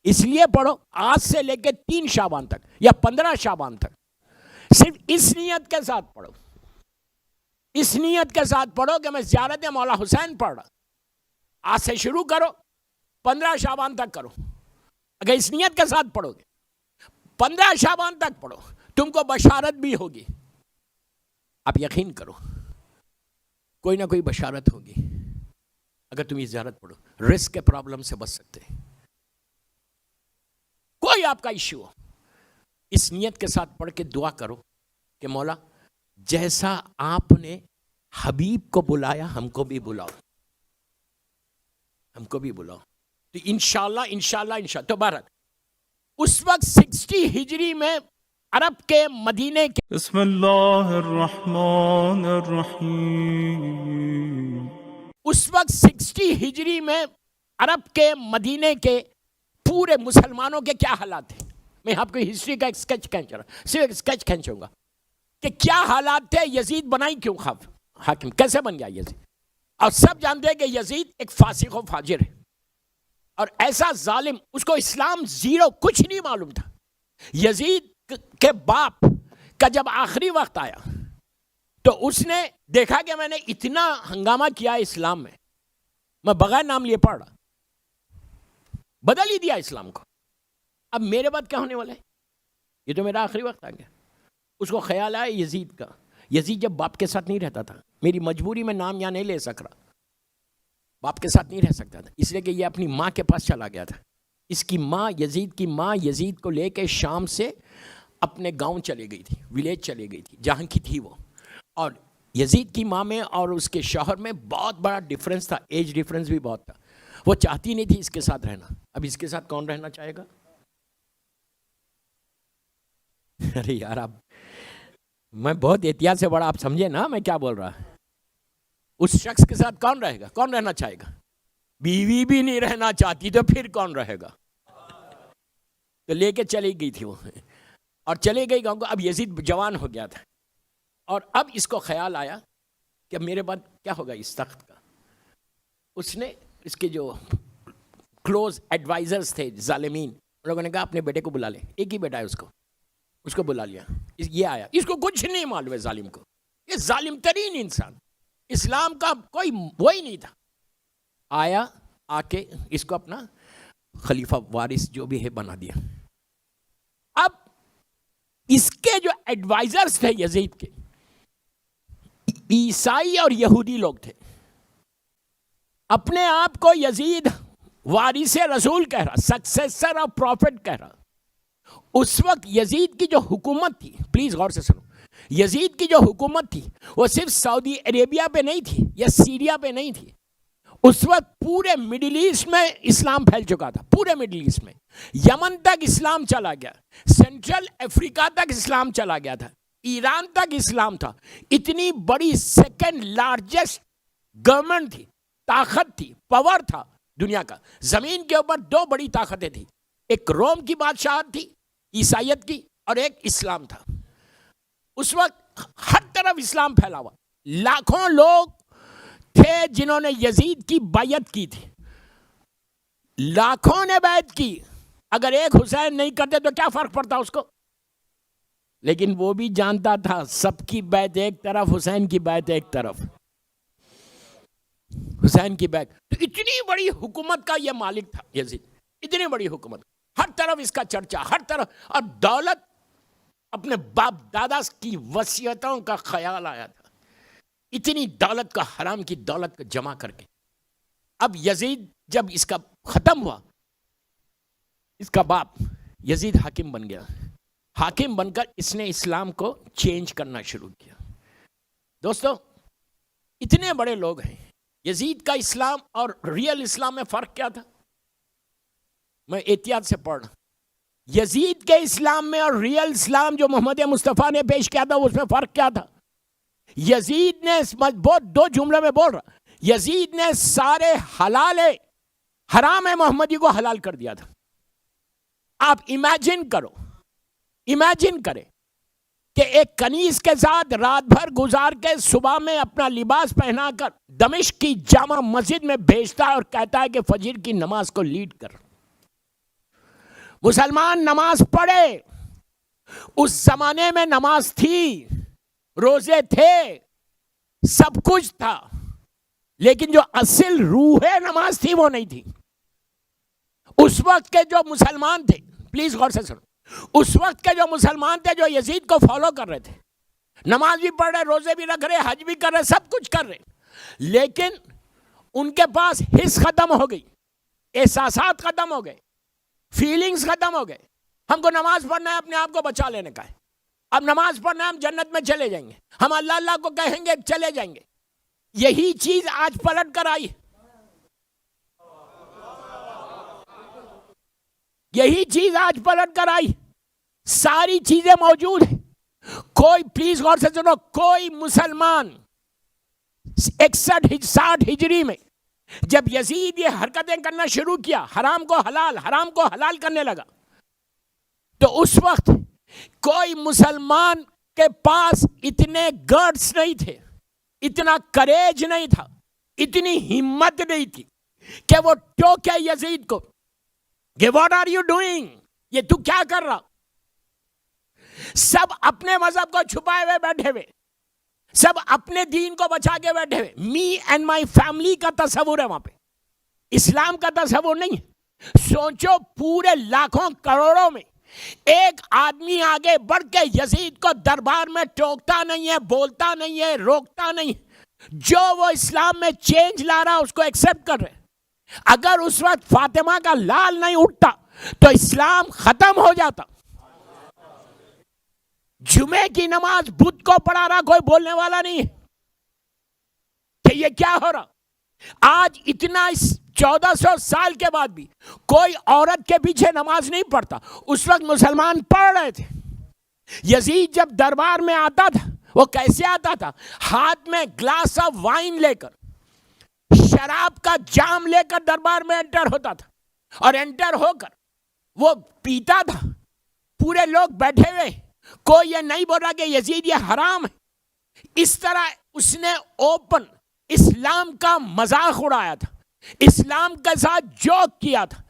اس لیے پڑھو آج سے لے کے 3 شعبان تک یا 15 شعبان تک صرف اس نیت کے ساتھ پڑھو، اس نیت کے ساتھ پڑھو کہ میں زیارت مولا حسین پڑھ رہا. آج سے شروع کرو، 15 شعبان تک کرو. اگر اس نیت کے ساتھ پڑھو گے 15 شعبان تک پڑھو، تم کو بشارت بھی ہوگی. آپ یقین کرو کوئی نہ کوئی بشارت ہوگی اگر تم یہ زیارت پڑھو. رزق کے پرابلم سے بچ سکتے ہیں. کوئی آپ کا ایشو ہو، اس نیت کے ساتھ پڑھ کے دعا کرو کہ مولا جیسا آپ نے حبیب کو بلایا ہم کو بھی بلاؤ، ہم کو بھی بلاؤ. تو انشاءاللہ تو بہرحال اس وقت 60 ہجری میں عرب کے مدینے کے بسم اللہ الرحمن الرحیم. اس وقت 60 ہجری میں عرب کے مدینے کے پورے مسلمانوں کے کیا حالات تھے. میں آپ کو ہسٹری کا ایک سکیچ کھینچ رہا ہوں، صرف ایک سکیچ کھینچوں گا کہ کیا حالات تھے. یزید بنائی کیوں حاکم، کیسے بن گیا یزید. اور سب جانتے ہیں کہ یزید ایک فاسق و فاجر ہے اور ایسا ظالم، اس کو اسلام زیرو کچھ نہیں معلوم تھا. یزید کے باپ کا جب آخری وقت آیا تو اس نے دیکھا کہ میں نے اتنا ہنگامہ کیا اسلام میں بغیر نام لیے پڑھ رہا، بدل ہی دیا اسلام کو. اب میرے بعد کیا ہونے والا ہے؟ یہ تو میرا آخری وقت آ گیا. اس کو خیال آیا یزید کا. یزید جب باپ کے ساتھ نہیں رہتا تھا، میری مجبوری میں نام یہاں نہیں لے سک رہا، باپ کے ساتھ نہیں رہ سکتا تھا، اس لیے کہ یہ اپنی ماں کے پاس چلا گیا تھا. اس کی ماں، یزید کی ماں، یزید کو لے کے شام سے اپنے گاؤں چلے گئی تھی، ولیج چلے گئی تھی جہاں کی تھی وہ. اور یزید کی ماں میں اور اس کے شوہر میں بہت بڑا ڈیفرنس تھا، ایج ڈیفرنس بھی بہت تھا. وہ چاہتی نہیں تھی اس کے ساتھ رہنا. اب اس کے ساتھ کون رہنا چاہے گا؟ ارے یار آپ، میں بہت احتیاط سے بڑا، آپ سمجھے نا میں کیا بول رہا. اس شخص کے ساتھ کون رہے گا؟ کون رہنا چاہے گا؟ بیوی بھی نہیں رہنا چاہتی تو پھر کون رہے گا؟ تو لے کے چلی گئی تھی وہ، اور چلے گئی گاؤں کو. اب یزید جوان ہو گیا تھا اور اب اس کو خیال آیا کہ میرے بعد کیا ہوگا اس تخت کا. اس نے اس کے جو کلوز ایڈوائزرز تھے ظالمین، ان لوگوں نے کہا اپنے بیٹے کو بلا لے، ایک ہی بیٹا ہے اس کو بلا لیا. یہ آیا، اس کو کچھ نہیں معلوم ہے ظالم کو، یہ ظالم ترین انسان، اسلام کا کوئی وہی نہیں تھا. آیا، آ کے اس کو اپنا خلیفہ وارث جو بھی ہے بنا دیا. اب اس کے جو ایڈوائزرز تھے یزید کے، عیسائی اور یہودی لوگ تھے. اپنے آپ کو یزید وارث رسول کہہ رہا، سکسیسر آف پروفٹ کہہ رہا. اس وقت یزید کی جو حکومت تھی، پلیز غور سے سنو، یزید کی جو حکومت تھی وہ صرف سعودی عربیہ پہ نہیں تھی یا سیریا پہ نہیں تھی. اس وقت پورے مڈل ایسٹ میں اسلام پھیل چکا تھا. پورے مڈل ایسٹ میں یمن تک اسلام چلا گیا، سینٹرل افریقہ تک اسلام چلا گیا تھا، ایران تک اسلام تھا. اتنی بڑی سیکنڈ لارجسٹ گورنمنٹ تھی، طاقت تھی، پاور تھا دنیا کا. زمین کے اوپر 2 بڑی طاقتیں تھیں، ایک روم کی بادشاہت تھی عیسائیت کی، اور ایک اسلام تھا. اس وقت ہر طرف اسلام پھیلا ہوا. لاکھوں لوگ تھے جنہوں نے یزید کی بیعت کی تھی، لاکھوں نے بیعت کی. اگر ایک حسین نہیں کرتے تو کیا فرق پڑتا اس کو؟ لیکن وہ بھی جانتا تھا سب کی بیعت ایک طرف، حسین کی بیعت ایک طرف. حسین کی بیعت. تو اتنی بڑی حکومت کا یہ مالک تھا یزید، اتنی بڑی حکومت، ہر طرف اس کا چرچا، ہر طرف. اور دولت، اپنے باپ دادا کی وصیتوں کا خیال آیا تھا. اتنی دولت کا، حرام کی دولت کو جمع کر کے. اب یزید جب اس کا ختم ہوا، اس کا باپ یزید حاکم بن گیا. حاکم بن کر اس نے اسلام کو چینج کرنا شروع کیا. دوستو اتنے بڑے لوگ ہیں. یزید کا اسلام اور ریئل اسلام میں فرق کیا تھا؟ میں احتیاط سے پڑھ رہا. یزید کے اسلام میں اور ریئل اسلام جو محمد مصطفیٰ نے پیش کیا تھا اس میں فرق کیا تھا؟ یزید نے بہت 2 جملے میں بول رہا، یزید نے سارے حلال حرام محمدی کو حلال کر دیا تھا. آپ امیجن کریں کہ ایک کنیز کے ساتھ رات بھر گزار کے صبح میں اپنا لباس پہنا کر دمشق کی جامع مسجد میں بھیجتا ہے اور کہتا ہے کہ فجر کی نماز کو لیڈ کر. مسلمان نماز پڑھے. اس زمانے میں نماز تھی, روزے تھے, سب کچھ تھا, لیکن جو اصل روح نماز تھی وہ نہیں تھی. اس وقت کے جو مسلمان تھے, پلیز غور سے سنو, اس وقت کے جو مسلمان تھے جو یزید کو فالو کر رہے تھے, نماز بھی پڑھ رہے, روزے بھی رکھ رہے, حج بھی کر رہے, سب کچھ کر رہے, لیکن ان کے پاس حس ختم ہو گئی, احساسات ختم ہو گئے, فیلنگز ختم ہو گئے. ہم کو نماز پڑھنا ہے اپنے آپ کو بچا لینے کا ہے, اب نماز پڑھنا ہے ہم جنت میں چلے جائیں گے, ہم اللہ اللہ کو کہیں گے چلے جائیں گے. یہی چیز آج پلٹ کر آئی, یہی چیز آج پلٹ کر آئی. ساری چیزیں موجود ہیں. کوئی پلیز غور سے سنو, کوئی مسلمان 61-60 ہجری میں جب یزید یہ حرکتیں کرنا شروع کیا, حرام کو حلال کرنے لگا, تو اس وقت کوئی مسلمان کے پاس اتنے گٹس نہیں تھے, اتنا کریج نہیں تھا, اتنی ہمت نہیں تھی کہ وہ ٹوکے یزید کو کہ واٹ آر یو ڈوئنگ, یہ تو کیا کر رہا. سب اپنے مذہب کو چھپائے ہوئے بیٹھے ہوئے, سب اپنے دین کو بچا کے بیٹھے ہوئے. می اینڈ مائی فیملی کا تصور ہے وہاں پہ, اسلام کا تصور نہیں ہے. سوچو پورے لاکھوں کروڑوں میں ایک آدمی آگے بڑھ کے یزید کو دربار میں ٹوکتا نہیں ہے, بولتا نہیں ہے, روکتا نہیں, جو وہ اسلام میں چینج لا رہا اس کو ایکسپٹ کر رہے. اگر اس وقت فاطمہ کا لال نہیں اٹھتا تو اسلام ختم ہو جاتا. جمعے کی نماز بدھ کو پڑھا رہا, کوئی بولنے والا نہیں ہے کہ یہ کیا ہو رہا. آج اتنا 1400 سال کے بعد بھی کوئی عورت کے پیچھے نماز نہیں پڑھتا. اس وقت مسلمان پڑھ رہے تھے. یزید جب دربار میں آتا تھا وہ کیسے آتا تھا؟ ہاتھ میں گلاس آف وائن لے کر, شراب کا جام لے کر دربار میں انٹر ہوتا تھا, اور انٹر ہو کر وہ پیتا تھا. پورے لوگ بیٹھے ہوئے, کوئی یہ نہیں بول رہا کہ یزید یہ حرام ہے. اس طرح اس نے اوپن اسلام کا مذاق اڑایا تھا, اسلام کے ساتھ جوک کیا تھا.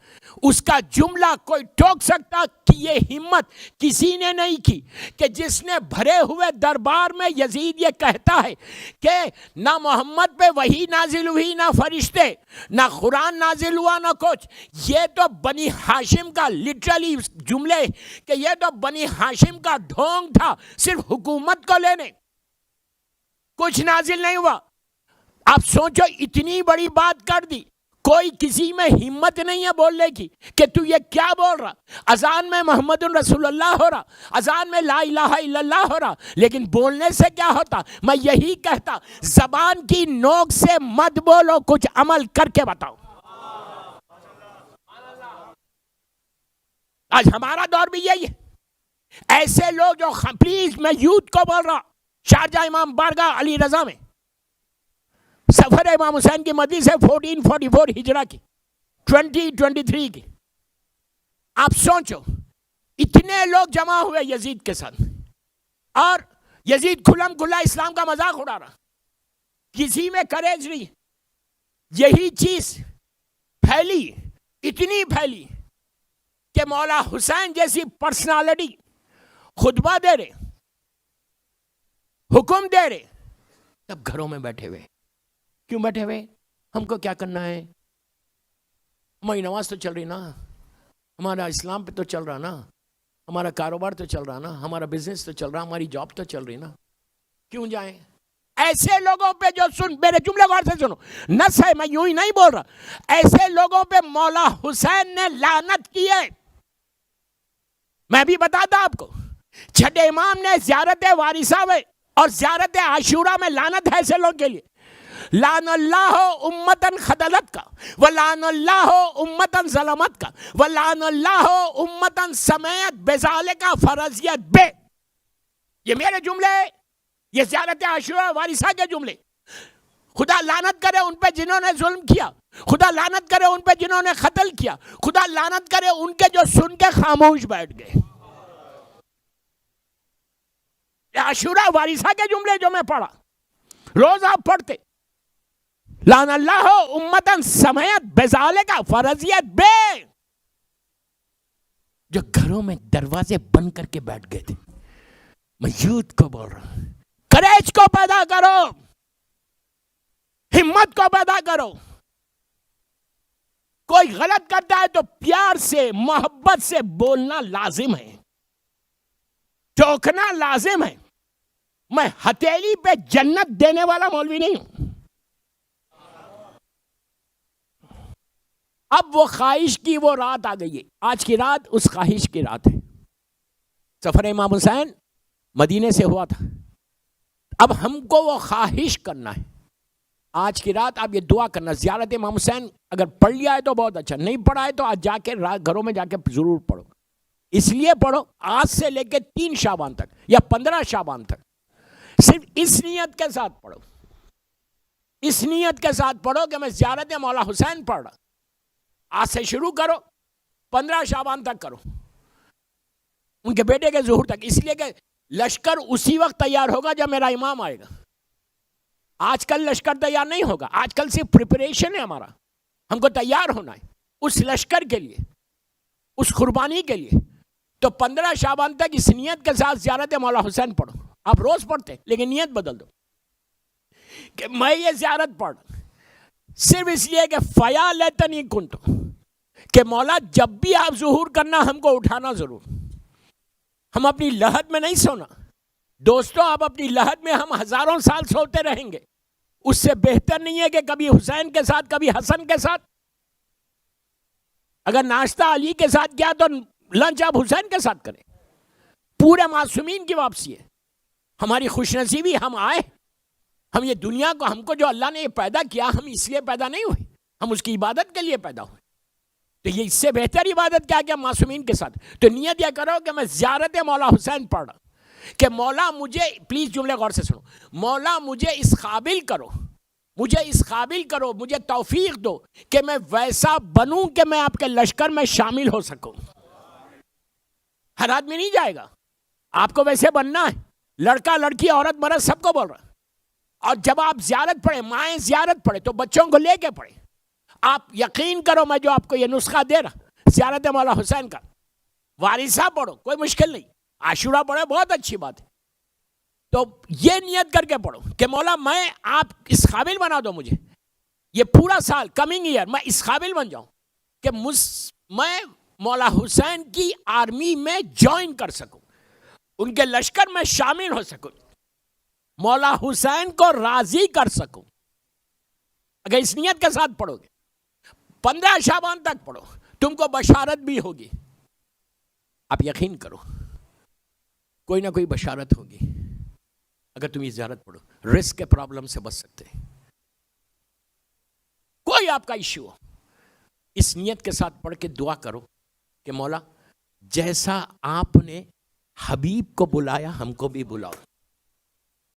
اس کا جملہ کوئی ٹوک سکتا کہ یہ ہمت کسی نے نہیں کی کہ جس نے بھرے ہوئے دربار میں یزید یہ کہتا ہے کہ نہ محمد پہ وحی نازل ہوئی, نہ فرشتے, نہ قرآن نازل ہوا, نہ کچھ. یہ تو بنی ہاشم کا لٹرلی جملے کہ یہ تو بنی ہاشم کا ڈھونگ تھا صرف حکومت کو لینے, کچھ نازل نہیں ہوا. آپ سوچو اتنی بڑی بات کر دی, کوئی کسی میں ہمت نہیں ہے بولنے کی کہ تو یہ کیا بول رہا. اذان میں محمد رسول اللہ ہو رہا, اذان میں لا الہ الا اللہ ہو رہا, لیکن بولنے سے کیا ہوتا؟ میں یہی کہتا, زبان کی نوک سے مت بولو, کچھ عمل کر کے بتاؤ. آج ہمارا دور بھی یہی ہے. ایسے لوگ جو پلیز میں یوتھ کو بول رہا, شارجہ امام بارگاہ علی رضا میں سفر امام حسین کی مدی سے 1444 ہجرہ کی 2023 کی, آپ سوچو اتنے لوگ جمع ہوئے یزید کے ساتھ, اور یزید کھلم کھلا اسلام کا مذاق اڑا رہا, کسی میں کریج نہیں. یہی چیز پھیلی, اتنی پھیلی کہ مولا حسین جیسی پرسنالٹی خطبہ دے رہے, حکم دے رہے, تب گھروں میں بیٹھے ہوئے. کیوں بیٹھے ہوئے؟ ہم کو کیا کرنا ہے؟ ہماری نماز تو چل رہی نا, ہمارا اسلام پہ تو چل رہا نا, ہمارا کاروبار تو چل رہا نا, ہمارا بزنس تو چل رہا, ہماری جاب تو چل رہی نا, کیوں جائیں؟ ایسے لوگوں پہ جو میرے جملے غور سے سنو, نس ہے, میں یوں ہی نہیں بول رہا, ایسے لوگوں پہ مولا حسین نے لعنت کی ہے. میں بھی بتاتا آپ کو, چھٹے امام نے زیارت وارثہ میں اور زیارت عاشورہ میں لعنت ہے ایسے لوگ کے لیے. لعن اللہ امتن خدلت کا, ولعن اللہ امتن ظلمت کا, ولعن اللہ امتن سمیت بذالک فرضیت بے. یہ میرے جملے, یہ زیارت عاشورہ وارثہ کے جملے. خدا لعنت کرے ان پہ جنہوں نے ظلم کیا, خدا لعنت کرے ان پہ جنہوں نے قتل کیا, خدا لعنت کرے ان کے جو سن کے خاموش بیٹھ گئے. عاشورہ وارثہ کے جملے جو میں پڑھا, روز آپ پڑھتے, لعن اللہ امتن سمیت بذالک فرضیت بے. جو گھروں میں دروازے بند کر کے بیٹھ گئے تھے. میں یوتھ کو بول رہا ہوں, کریج کو پیدا کرو, ہمت کو پیدا کرو. کوئی غلط کرتا ہے تو پیار سے محبت سے بولنا لازم ہے, ٹوکنا لازم ہے. میں ہتھیلی پہ جنت دینے والا مولوی نہیں ہوں. اب وہ خواہش کی وہ رات آ گئی ہے. آج کی رات اس خواہش کی رات ہے. سفر امام حسین مدینے سے ہوا تھا. اب ہم کو وہ خواہش کرنا ہے. آج کی رات آپ یہ دعا کرنا, زیارت امام حسین اگر پڑھ لیا ہے تو بہت اچھا, نہیں پڑھا ہے تو آج جا کے گھروں میں جا کے ضرور پڑھو. اس لیے پڑھو آج سے لے کے 3 شعبان تک یا 15 شعبان تک صرف اس نیت کے ساتھ پڑھو, اس نیت کے ساتھ پڑھو کہ میں زیارت مولا حسین پڑھ رہا. آج سے شروع کرو, 15 شعبان تک کرو, ان کے بیٹے کے ظہور تک. اس لیے کہ لشکر اسی وقت تیار ہوگا جب میرا امام آئے گا. آج کل لشکر تیار نہیں ہوگا, آج کل صرف پریپریشن ہے ہمارا. ہم کو تیار ہونا ہے اس لشکر کے لیے, اس قربانی کے لیے. تو 15 شعبان تک اس نیت کے ساتھ زیارت مولا حسین پڑھو. آپ روز پڑھتے لیکن نیت بدل دو کہ میں یہ زیارت پڑھ صرف اس لیے کہ فیا لیتنی کنت, کہ مولا جب بھی آپ ظہور کرنا ہم کو اٹھانا ضرور. ہم اپنی لحد میں نہیں سونا دوستو. آپ اپنی لحد میں ہم ہزاروں سال سوتے رہیں گے. اس سے بہتر نہیں ہے کہ کبھی حسین کے ساتھ کبھی حسن کے ساتھ. اگر ناشتہ علی کے ساتھ کیا تو لنچ آپ حسین کے ساتھ کریں. پورے معصومین کی واپسی ہے. ہماری خوش نصیبی ہم آئے, ہم یہ دنیا کو, ہم کو جو اللہ نے یہ پیدا کیا, ہم اس لیے پیدا نہیں ہوئے, ہم اس کی عبادت کے لیے پیدا ہوئے. تو یہ اس سے بہتر عبادت کیا کہ معصومین کے ساتھ. تو نیت یہ کرو کہ میں زیارت مولا حسین پڑھ رہا کہ مولا مجھے, پلیز جملے غور سے سنو, مولا مجھے اس قابل کرو, مجھے اس قابل کرو, مجھے توفیق دو کہ میں ویسا بنوں کہ میں آپ کے لشکر میں شامل ہو سکوں. ہر آدمی نہیں جائے گا, آپ کو ویسے بننا ہے. لڑکا لڑکی عورت مرد سب کو بول رہا. اور جب آپ زیارت پڑھیں, مائیں زیارت پڑھیں تو بچوں کو لے کے پڑھیں. آپ یقین کرو میں جو آپ کو یہ نسخہ دے رہا زیارت مولا حسین کا, وارثہ پڑھو, کوئی مشکل نہیں. عاشورہ پڑھے, بہت اچھی بات ہے. تو یہ نیت کر کے پڑھو کہ مولا میں, آپ اس قابل بنا دو مجھے, یہ پورا سال کمنگ ایئر میں اس قابل بن جاؤں کہ میں مولا حسین کی آرمی میں جوائن کر سکوں, ان کے لشکر میں شامل ہو سکوں, مولا حسین کو راضی کر سکوں. اگر اس نیت کے ساتھ پڑھو گے 15 شعبان تک پڑھو, تم کو بشارت بھی ہوگی. آپ یقین کرو کوئی نہ کوئی بشارت ہوگی اگر تم یہ زیارت پڑھو. رزق کے پرابلم سے بچ سکتے ہیں. کوئی آپ کا ایشو ہو, اس نیت کے ساتھ پڑھ کے دعا کرو کہ مولا جیسا آپ نے حبیب کو بلایا ہم کو بھی بلاؤ.